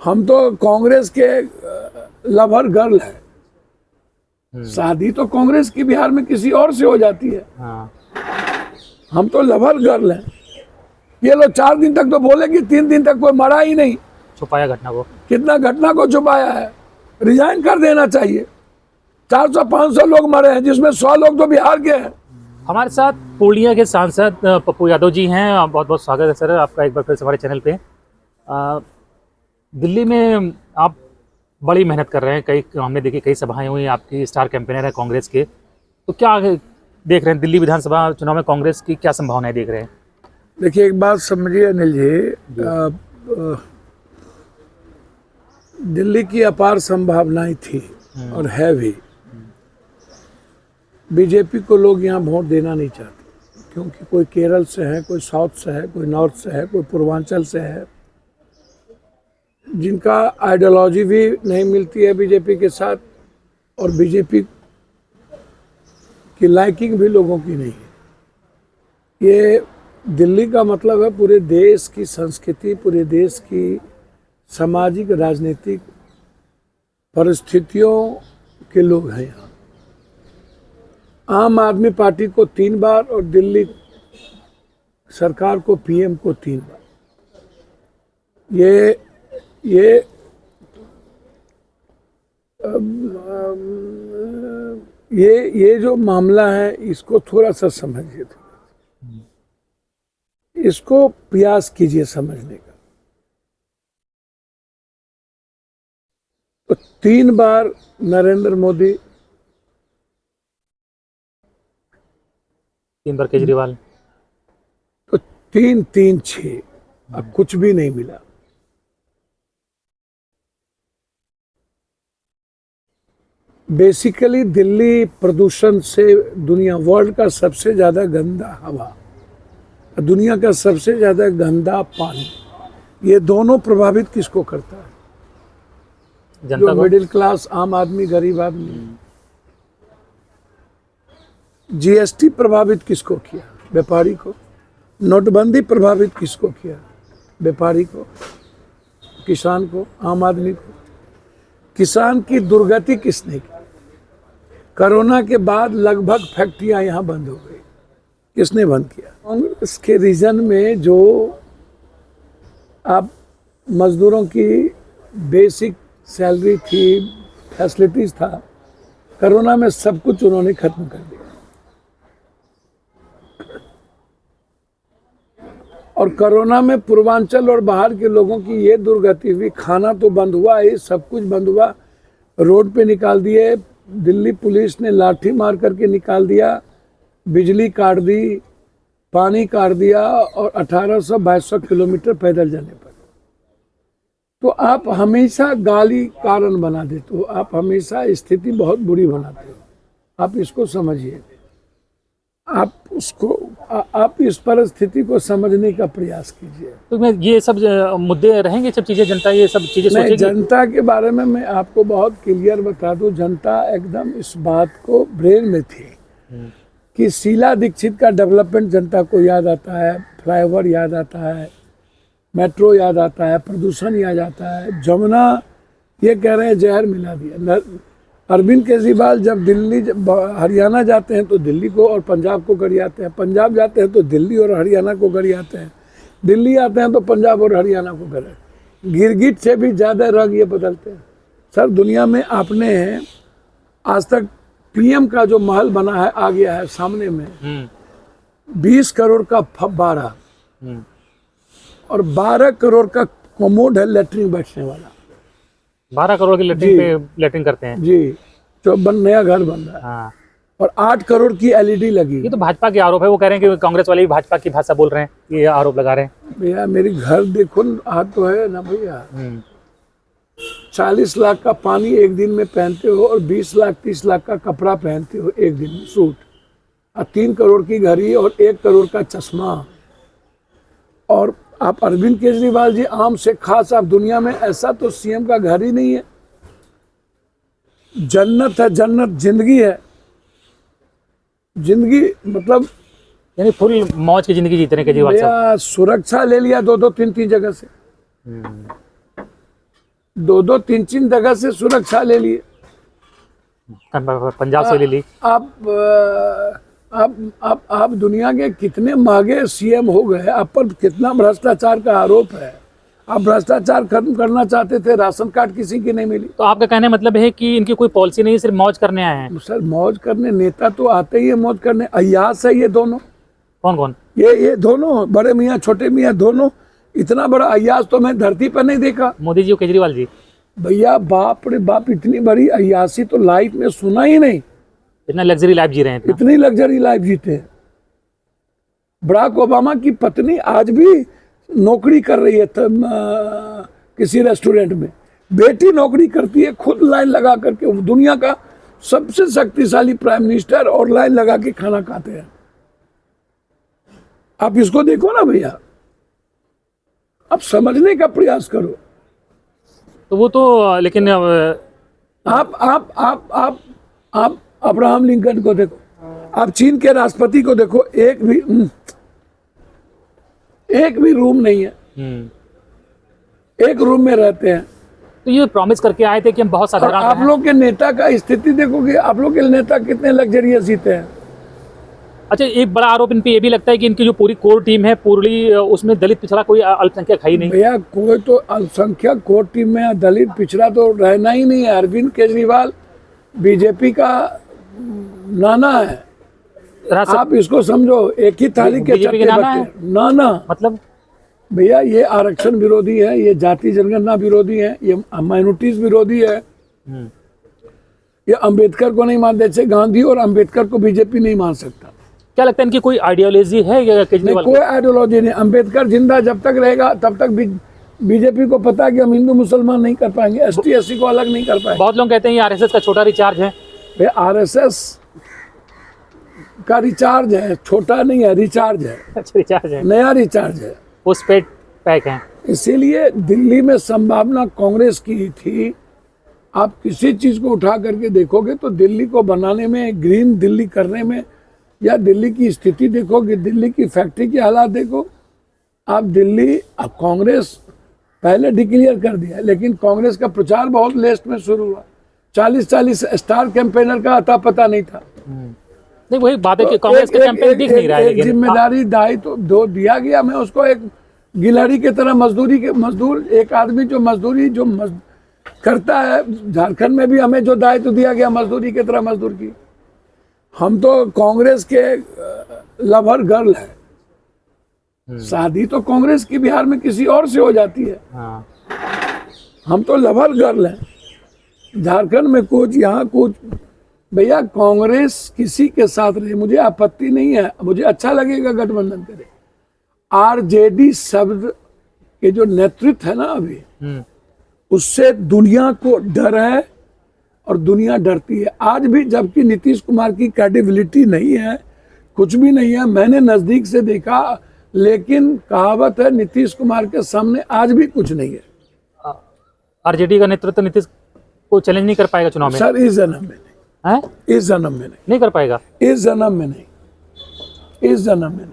हम तो कांग्रेस के लवर गर्ल है। शादी तो कांग्रेस की बिहार में किसी और से हो जाती है। हाँ। हम तो लवर गर्ल हैं। ये लोग 4 दिन तक तो बोले कि 3 दिन तक कोई मरा ही नहीं। छुपाया घटना को। कितना घटना को छुपाया है। रिजाइन कर देना चाहिए। 400-500 लोग मरे हैं, जिसमें 100 लोग तो बिहार के हैं। हमारे साथ पूर्णिया के सांसद पप्पू यादव जी हैं। बहुत बहुत स्वागत है सर आपका एक बार फिर से हमारे चैनल पे। दिल्ली में आप बड़ी मेहनत कर रहे हैं। हमने देखी कई सभाएं हुई, आपकी स्टार कैंपेनर है कांग्रेस के। तो क्या देख रहे हैं दिल्ली विधानसभा चुनाव में कांग्रेस की क्या संभावनाएं देख रहे हैं? देखिए, एक बात समझिए अनिल जी, दिल्ली की अपार संभावनाएं थी और है भी। बीजेपी को लोग यहाँ वोट देना नहीं चाहते, क्योंकि कोई केरल से है, कोई साउथ से है, कोई नॉर्थ से है, कोई पूर्वांचल से है, जिनका आइडियोलॉजी भी नहीं मिलती है बीजेपी के साथ, और बीजेपी की लाइकिंग भी लोगों की नहीं है। ये दिल्ली का मतलब है पूरे देश की संस्कृति, पूरे देश की सामाजिक राजनीतिक परिस्थितियों के लोग हैं यहाँ। आम आदमी पार्टी को 3 बार और दिल्ली सरकार को, पीएम को 3 बार। ये जो मामला है, इसको थोड़ा सा समझिए, इसको प्रयास कीजिए समझने का। तो 3 बार नरेंद्र मोदी, 3 बार केजरीवाल, तो 3-3-6, अब कुछ भी नहीं मिला। बेसिकली दिल्ली प्रदूषण से दुनिया, वर्ल्ड का सबसे ज्यादा गंदा हवा, दुनिया का सबसे ज्यादा गंदा पानी, ये दोनों प्रभावित किसको करता है? जनता जो मिडिल क्लास, आम आदमी, गरीब आदमी। जीएसटी प्रभावित किसको किया? व्यापारी को। नोटबंदी प्रभावित किसको किया? व्यापारी को, किसान को, आम आदमी को। किसान की दुर्गति किसने की? कोरोना के बाद लगभग फैक्ट्रियां यहाँ बंद हो गई। किसने बंद किया? कांग्रेस के रीजन में जो आप मजदूरों की बेसिक सैलरी थी, फैसिलिटीज था, कोरोना में सब कुछ उन्होंने खत्म कर दिया। और कोरोना में पूर्वांचल और बाहर के लोगों की ये दुर्गति हुई। खाना तो बंद हुआ, ये सब कुछ बंद हुआ। रोड पे निकाल दिए, दिल्ली पुलिस ने लाठी मार करके निकाल दिया, बिजली काट दी, पानी काट दिया, और 1800-2200 किलोमीटर पैदल जाने पर। तो आप हमेशा गाली कारण बना देते हो, आप हमेशा स्थिति बहुत बुरी बनाते हो। आप इसको समझिए, आप इस परिस्थिति को समझने का प्रयास कीजिए। तो मैं ये सब मुद्दे रहेंगे, सब चीजें जनता ये सब चीजें सोचेगी? जनता के बारे में मैं आपको बहुत क्लियर बता दूं, जनता एकदम इस बात को ब्रेन में थी कि शीला दीक्षित का डेवलपमेंट जनता को याद आता है, फ्लाईओवर याद आता है, मेट्रो याद आता है, प्रदूषण याद आता है, जमुना ये कह रहे हैं जहर मिला दिया। अरविंद केजरीवाल जब दिल्ली हरियाणा जाते हैं तो दिल्ली को और पंजाब को गरियाते हैं, पंजाब जाते हैं तो दिल्ली और हरियाणा को गरियाते हैं, दिल्ली आते हैं तो पंजाब और हरियाणा को गरियाते हैं। गिरगिट से भी ज़्यादा रंग ये बदलते हैं। सर, दुनिया में आपने आज तक पीएम का जो महल बना है, आ गया है सामने में, 20 करोड़ का फव्वारा और 12 करोड़ का कमोड है लेटरिन बैठने वाला। 12 करोड़ की लेटरिन पे लेटरिन करते हैं जी, जो नया घर बन रहा है। हाँ। और 8 करोड़ की एलईडी लगी। ये तो भाजपा के आरोप है, वो कह रहे हैं कि कांग्रेस वाले भी भाजपा की भाषा बोल रहे हैं, ये आरोप लगा रहे हैं। भैया मेरी घर देखो, हाथ तो है ना भैया। 40 लाख का पानी एक दिन में पहनते हो और 20 लाख 30 लाख का कपड़ा पहनते हो एक दिन में, सूट, और 3 करोड़ की घड़ी और 1 करोड़ का चश्मा। और आप अरविंद केजरीवाल जी आम से खास, आप दुनिया में ऐसा तो सीएम का घर ही नहीं है। जन्नत है, जन्नत जिंदगी है। जिंदगी मतलब यानी फुल मौज की जिंदगी जीते रहे केजरीवाल साहब। सुरक्षा ले लिया 2-2 3-3 जगह से। दो दो तीन तीन जगह से सुरक्षा ले लिए। पंजाब से ले ली। आप दुनिया के कितने महंगे सीएम हो गए, आप पर कितना भ्रष्टाचार का आरोप है। आप भ्रष्टाचार खत्म करना चाहते थे, राशन कार्ड किसी की नहीं मिली। तो आपका कहने मतलब है कि इनकी कोई पॉलिसी नहीं, सिर्फ मौज करने आए हैं। सर मौज करने, नेता तो आते ही है मौज करने। अय्यास है ये दोनों। कौन कौन? ये दोनों, बड़े मियाँ छोटे मियाँ दोनों। इतना बड़ा अय्यास तो मैं धरती पर नहीं देखा। मोदी जी और केजरीवाल जी? भैया बाप रे बाप, इतनी बड़ी अय्यासी तो लाइफ में सुना ही नहीं। इतना लग्जरी लाइफ जी रहे हैं, इतनी लग्जरी लाइफ जीते हैं। बराक ओबामा की पत्नी आज भी नौकरी कर रही है किसी रेस्टोरेंट में। बेटी नौकरी करती है, खुद लाइन लगा करके। दुनिया का सबसे शक्तिशाली प्राइम मिनिस्टर और लाइन लगा के खाना खाते हैं। आप इसको देखो ना भैया, आप समझने का प्रयास करो। तो वो तो लेकिन आप अब्राहम लिंकन को देखो, आप चीन के राष्ट्रपति को देखो, एक भी रूम नहीं है, एक रूम में रहते हैं। तो ये प्रॉमिस करके आए थे कि हम बहुत साधारण आप लोग के नेता का स्थिति देखोगे, आप लोग के नेता कितने लग्जरियस जीते हैं। अच्छा, एक बड़ा आरोप इन पे ये भी लगता है कि इनकी जो पूरी कोर टीम है, पूरी उसमें दलित पिछड़ा कोई अल्पसंख्यक है ही नहीं। भैया कोई तो अल्पसंख्यक कोर टीम में दलित पिछड़ा तो रहना ही नहीं है। अरविंद केजरीवाल बीजेपी का नाना है। आप इसको समझो, एक ही थाली के चट्टे बट्टे। नाना मतलब भैया ये आरक्षण विरोधी है, ये जाति जनगणना विरोधी है, ये माइनॉरिटीज विरोधी है, ये अंबेडकर को नहीं मान। जैसे गांधी और अंबेडकर को बीजेपी नहीं मान सकता। क्या लगता है इनकी कोई आइडियोलॉजी है केजरीवाल? कोई आइडियोलॉजी नहीं। अंबेडकर जिंदा जब तक रहेगा तब तक बीजेपी को पता है कि हम हिंदू मुसलमान नहीं कर पाएंगे, एसटी एससी को अलग नहीं कर पाएंगे। बहुत लोग कहते हैं ये आरएसएस का छोटा रिचार्ज है। आरएसएस का रिचार्ज है, छोटा नहीं है, रिचार्ज है। अच्छा, रिचार्ज है, नया रिचार्ज है, पोस्टपेड पैक है। इसीलिए दिल्ली में संभावना कांग्रेस की थी। आप किसी चीज को उठा करके देखोगे तो दिल्ली को बनाने में, ग्रीन दिल्ली करने में, या दिल्ली की स्थिति देखोगे, दिल्ली की फैक्ट्री की हालात देखो आप। दिल्ली अब कांग्रेस पहले डिक्लेयर कर दिया, लेकिन कांग्रेस का प्रचार बहुत लेट में शुरू हुआ। 40-40 स्टार कैंपेनर का अता पता नहीं था। नहीं, वही बात है कि कांग्रेस का कैंपेन दिख नहीं रहा है। जिम्मेदारी दायित्व दो दिया गया, मैं उसको एक गिलहरी की तरह मजदूर एक आदमी जो मजदूरी करता है। झारखंड में भी हमें जो दायित्व दिया गया मजदूरी की तरह मजदूर की। हम तो कांग्रेस के लवर गर्ल है। शादी तो कांग्रेस की बिहार में किसी और से हो जाती है। हाँ। हम तो लवर गर्ल हैं। झारखंड में कुछ, यहाँ कुछ। भैया कांग्रेस किसी के साथ रहे, मुझे आपत्ति नहीं है, मुझे अच्छा लगेगा गठबंधन करे। आरजेडी शब्द के जो नेतृत्व है ना अभी, उससे दुनिया को डर है और दुनिया डरती है आज भी। जबकि नीतीश कुमार की क्रेडिबिलिटी नहीं है, कुछ भी नहीं है, मैंने नजदीक से देखा, लेकिन कहावत है नीतीश कुमार के सामने आज भी कुछ नहीं है। आरजेडी का नेतृत्व नीतीश को चैलेंज नहीं कर पाएगा चुनाव में? सर इस जन्म में नहीं, इस जन्म में नहीं कर पाएगा। इस जन्म में नहीं, इस जन्म में नहीं।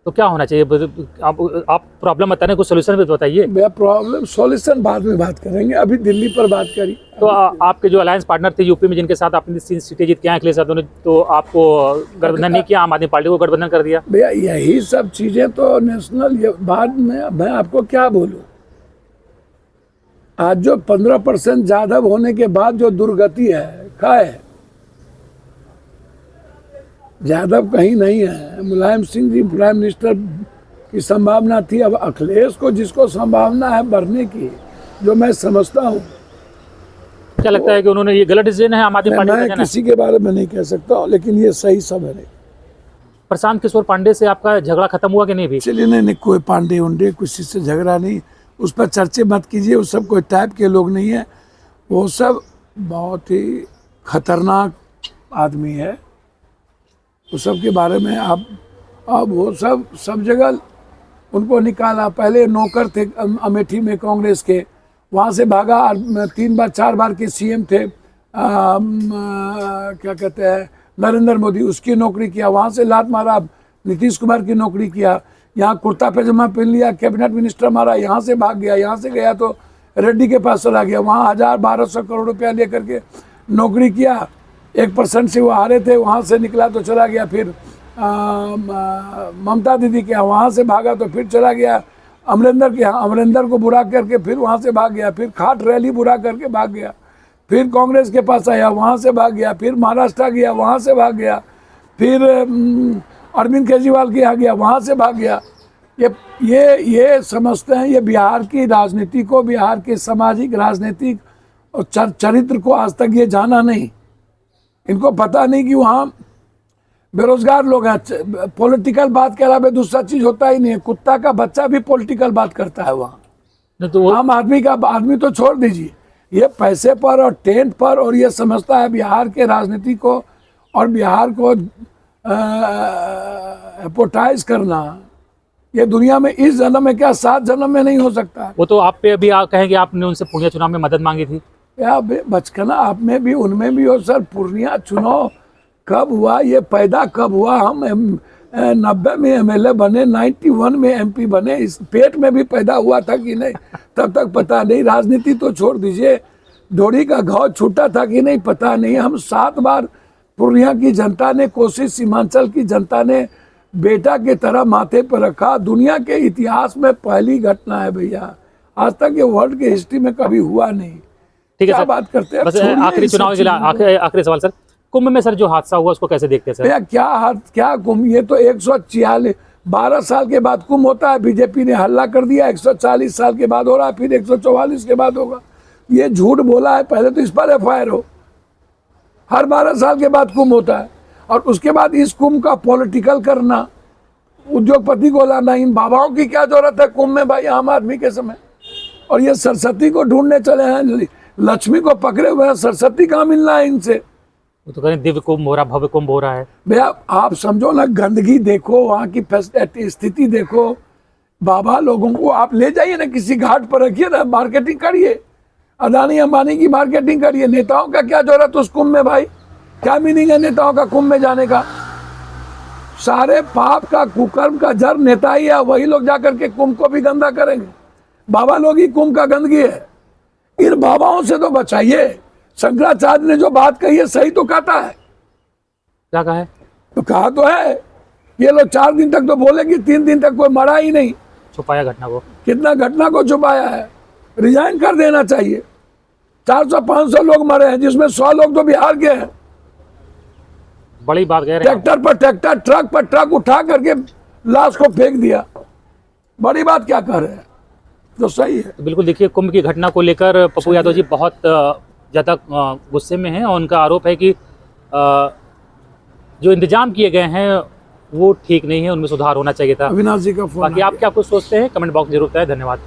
तो क्या होना चाहिए? आप प्रॉब्लम बताने, कुछ सोल्यूशन भी बताइए। भैया प्रॉब्लम सॉल्यूशन बाद में बात करेंगे, अभी दिल्ली पर बात करी। तो आपके जो अलायंस पार्टनर थे यूपी में, जिनके साथ आपने 3 सीटें जीत के आए अखिलेश यादव ने, तो आपको गठबंधन नहीं किया, आम आदमी पार्टी को गठबंधन कर दिया। भैया यही सब चीजें तो नेशनल, बाद में मैं आपको क्या बोलूं। आज जो 15% यादव होने के बाद जो दुर्गति है, क्या है, यादव कहीं नहीं है। मुलायम सिंह जी प्राइम मिनिस्टर की संभावना थी। अब अखिलेश को जिसको संभावना है बढ़ने की, जो मैं समझता हूँ, क्या लगता है कि उन्होंने ये गलत डिसीजन है आम आदमी पार्टी का? मैं किसी के बारे में नहीं कह सकता हूँ, लेकिन ये सही समय नहीं। प्रशांत किशोर पांडे से आपका झगड़ा खत्म हुआ कि नहीं? भी चलिए नहीं, कोई पांडे उंडे किसी से झगड़ा नहीं, उस पर चर्चे मत कीजिए। वो सब कोई टाइप के लोग नहीं है, वो सब बहुत ही खतरनाक आदमी है। उस सब के बारे में आप, अब वो सब जगह उनको निकाला। पहले नौकर थे अमेठी में कांग्रेस के, वहाँ से भागा। 3 बार 4 बार के सीएम थे, क्या कहते हैं, नरेंद्र मोदी, उसकी नौकरी किया। वहाँ से लात मारा, नीतीश कुमार की नौकरी किया। यहाँ कुर्ता पैजामा पहन लिया, कैबिनेट मिनिस्टर मारा, यहाँ से भाग गया। यहाँ से गया तो रेड्डी के पास चला गया, वहाँ 1000-1200 करोड़ रुपया लेकर के नौकरी किया, 1% से वो हारे थे, वहाँ से निकला तो चला गया, फिर ममता दीदी के यहाँ वहाँ से भागा तो फिर चला गया अमरिंदर के यहाँ, अमरिंदर को बुरा करके फिर वहाँ से भाग गया, फिर खाट रैली बुरा करके भाग गया, फिर कांग्रेस के पास आया, वहाँ से भाग गया, फिर महाराष्ट्र गया, वहाँ से भाग गया, फिर अरविंद केजरीवाल के यहाँ गया, वहाँ से भाग गया। ये समझते हैं ये बिहार की राजनीति को, बिहार के सामाजिक राजनीतिक और चरित्र को आज तक ये जाना नहीं। इनको पता नहीं कि वहाँ बेरोजगार लोग हैं, पॉलिटिकल बात के अलावा दूसरा चीज होता ही नहीं है। कुत्ता का बच्चा भी पॉलिटिकल बात करता है वहाँ। तो आम आदमी तो छोड़ दीजिए, ये पैसे पर और टेंट पर, और ये समझता है बिहार के राजनीति को और बिहार को एपोटाइज करना, ये दुनिया में इस जन्म में क्या 7 जन्म में नहीं हो सकता। वो तो आप पे अभी कहेंगे आपने उनसे पूर्णिया चुनाव में मदद मांगी थी, या बचकना आप में भी उनमें भी हो सर। पूर्णिया चुनाव कब हुआ, ये पैदा कब हुआ? हम 90 में MLA बने, 91 में MP बने, इस पेट में भी पैदा हुआ था कि नहीं तब तक पता नहीं। राजनीति तो छोड़ दीजिए, डोरी का घाव छूटा था कि नहीं पता नहीं। हम 7 बार पूर्णिया की जनता ने, कोसी सीमांचल की जनता ने बेटा के तरह माथे पर रखा। दुनिया के इतिहास में पहली घटना है भैया, आज तक ये वर्ल्ड के हिस्ट्री में कभी हुआ नहीं। ठीक है क्या सर, बात करते हैं? बस आखिरी चुनाव के लिए आखिरी सवाल सर, कुंभ में सर जो हादसा हुआ उसको कैसे देखते हैं सर? भैया क्या कुंभ, ये तो 112 साल के बाद कुंभ होता है। बीजेपी ने हल्ला कर दिया, 140 साल के बाद हो रहा है, फिर 144 के बाद होगा। ये झूठ बोला है, पहले तो इस पर FIR हो। हर 12 साल के बाद कुंभ होता है, और उसके बाद इस कुंभ का पॉलिटिकल करना, उद्योगपति को लाना। इन बाबाओं की क्या जरूरत है कुंभ में भाई, आम आदमी के समय? और ये सरस्वती को ढूंढने चले हैं, लक्ष्मी को पकड़े हुए हैं, सरस्वती कहाँ मिलना है इनसे? वो तो कहें दिव्य कुंभ हो रहा, भव्य कुंभ हो रहा है। भैया आप समझो ना, गंदगी देखो, वहाँ की स्थिति देखो। बाबा लोगों को आप ले जाइए ना, किसी घाट पर रखिए ना, मार्केटिंग करिए, अदानी अंबानी की मार्केटिंग करिए। नेताओं का क्या जरूरत उस कुंभ में भाई? क्या मीनिंग है नेताओं का कुंभ में जाने का? सारे पाप का, कुकर्म का जड़ नेता ही है, वही लोग जाकर के कुंभ को भी गंदा करेंगे। बाबा लोग ही कुंभ का गंदगी है। इन बाबाओं से तो बचाइए। शंकराचार्य ने जो बात कही है सही तो कहता है। क्या कहा है? तो कहा तो है, ये लोग 4 दिन तक तो बोले कि 3 दिन तक कोई मरा ही नहीं। छुपाया घटना को, कितना घटना को छुपाया है। रिजाइन कर देना चाहिए। 400-500 लोग मरे हैं, जिसमें 100 लोग तो बिहार के हैं। बड़ी बात कह रहे हैं। ट्रैक्टर पर ट्रैक्टर, ट्रक पर ट्रक उठा करके लाश को फेंक दिया। बड़ी बात क्या कर रहे हैं? तो सही है। तो बिल्कुल देखिए, कुंभ की घटना को लेकर पप्पू यादव जी बहुत ज़्यादा गुस्से में हैं, और उनका आरोप है कि जो इंतजाम किए गए हैं वो ठीक नहीं है, उनमें सुधार होना चाहिए था। अविनाश जी का फोन बाकी आप क्या कुछ सोचते हैं कमेंट बॉक्स जरूर बताएं। धन्यवाद।